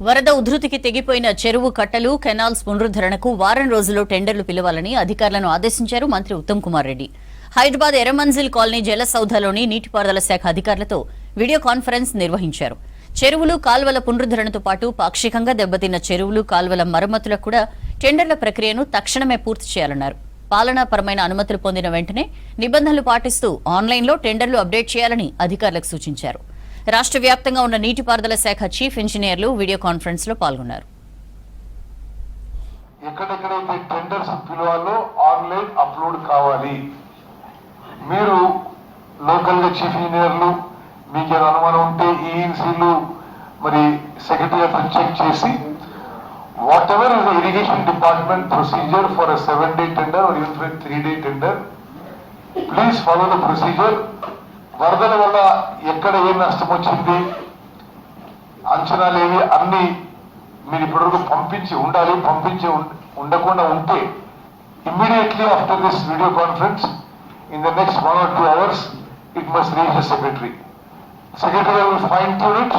వరద ఉధృతికి తెగిపోయిన చెరువు కట్టలు కెనాల్స్ పునరుద్ధరణకు వారం రోజుల్లో టెండర్లు పిలవాలని అధికారులను ఆదేశించారు మంత్రి ఉత్తమ్ కుమార్ రెడ్డి. హైదరాబాద్ ఎర్రమంజిల్ కాలనీ జలసౌధలోని నీటిపారుదల శాఖ అధికారులతో వీడియో కాన్ఫరెన్స్ నిర్వహించారు. చెరువులు కాల్వల పునరుద్ధరణతో పాటు పాక్షికంగా దెబ్బతిన్న చెరువులు కాల్వల మరమ్మతులకు కూడా టెండర్ల ప్రక్రియను తక్షణమే పూర్తి చేయాలన్నారు. పాలనాపరమైన అనుమతులు పొందిన వెంటనే నిబంధనలు పాటిస్తూ ఆన్లైన్లో టెండర్లు అప్డేట్ చేయాలని అధికారులకు సూచించారు. రాష్ట్ర వ్యాప్తంగా ఉన్న నీటిపారుదల శాఖ చీఫ్ ఇంజనీర్లు వీడియో కాన్ఫరెన్స్ లో పాల్గొన్నారు. ఎక్కడెక్కడైతే టెండర్స్ పిలవాలో ఆన్లైన్ అప్లోడ్ కావాలి. మీరు లోకల్ గా చీఫ్ ఇంజనీర్లు మీకు ఏదో అనుమానం ఉంటే ఈఎన్సీలు మరి సెక్రటరీ చెక్ చేసి what ever is the irrigation department procedure for a 7-day tender or even for a 3-day tender, please follow the procedure. వరదల వల్ల ఎక్కడ ఏం నష్టం వచ్చింది, అంచనాలు ఏవి అన్ని మీరు ఇప్పటివరకు పంపించి ఉండాలి. పంపించి ఉండకుండా ఉంటే immediately after this video conference in the next 1 or 2 hours it must reach the secretary. Secretary will fine tune it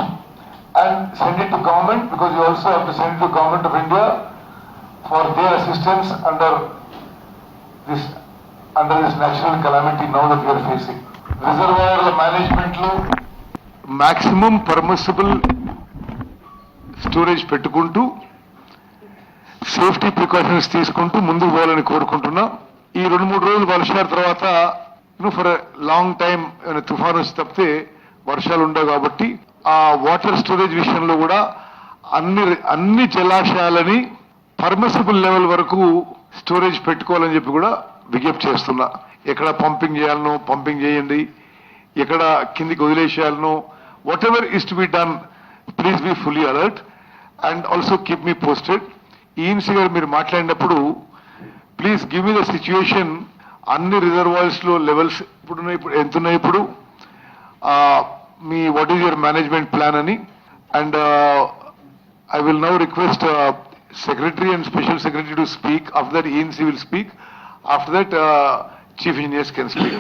and send it to government, because you also have to send it to Government of India for their assistance under this natural calamity now that we are facing. Reservoir management lo maximum permissible storage పెట్టుకుంటూ safety precautions తీసుకుంటూ ముందుకు పోవాలని కోరుకుంటున్నా. ఈ 2-3 రోజులు వర్షాల తర్వాత for long time తుఫాను వచ్చి తప్పితే వర్షాలు ఉండవు కాబట్టి ఆ వాటర్ స్టోరేజ్ విషయంలో కూడా అన్ని జలాశయాలని పర్మిసిబుల్ లెవెల్ వరకు స్టోరేజ్ పెట్టుకోవాలని చెప్పి కూడా విజ్ఞప్తి చేస్తున్నా. ఎక్కడ పంపింగ్ చేయాలనో పంపింగ్ చేయండి, ఎక్కడ కిందికి వదిలేసేయాలనో whatever is to be done, please be fully alert and also keep me posted. ENC గారు మీరు మాట్లాడినప్పుడు please give me the situation, అన్ని రిజర్వాయర్స్ లో లెవెల్స్ ఇప్పుడు ఎంతున్నాయి, ఇప్పుడు మీ what is your management plan అని. And I will now request secretary and special secretary to speak. After that ENC will speak. After that chief engineers can speak.